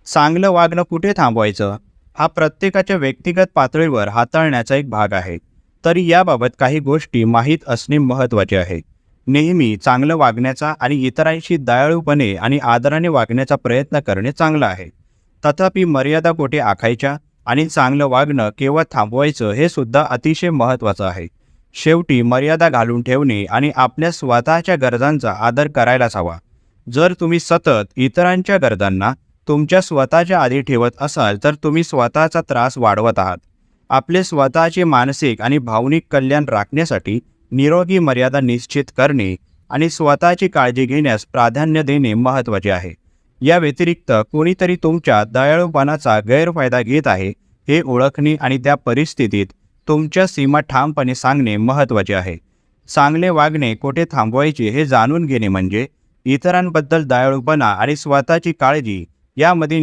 चांगलं वागणं कुठे थांबवायचं हा प्रत्येकाच्या व्यक्तिगत पातळीवर हाताळण्याचा एक भाग आहे. तरी याबाबत काही गोष्टी माहीत असणे महत्त्वाचे आहे. नेहमी चांगलं वागण्याचा आणि इतरांशी दयाळूपणे आणि आदराने वागण्याचा प्रयत्न करणे चांगलं आहे. तथापि मर्यादा कोठे आखायच्या आणि चांगलं वागणं केव्हा थांबवायचं हे सुद्धा अतिशय महत्त्वाचं आहे. शेवटी मर्यादा घालून ठेवणे आणि आपल्या स्वतःच्या गरजांचा आदर करायलाच हवा. जर तुम्ही सतत इतरांच्या गरजांना तुमच्या स्वतःच्या आधी ठेवत असाल तर तुम्ही स्वतःचा त्रास वाढवत आहात. आपले स्वतःचे मानसिक आणि भावनिक कल्याण राखण्यासाठी निरोगी मर्यादा निश्चित करणे आणि स्वतःची काळजी घेण्यास प्राधान्य देणे महत्त्वाचे आहे. या व्यतिरिक्त कोणीतरी तुमच्या दयाळूपणाचा गैरफायदा घेत आहे हे ओळखणे आणि त्या परिस्थितीत तुमच्या सीमा ठामपणे सांगणे महत्त्वाचे आहे. चांगले वागणे कोठे थांबवायचे हे जाणून घेणे म्हणजे इतरांबद्दल दयाळूपणा आणि स्वतःची काळजी यामध्ये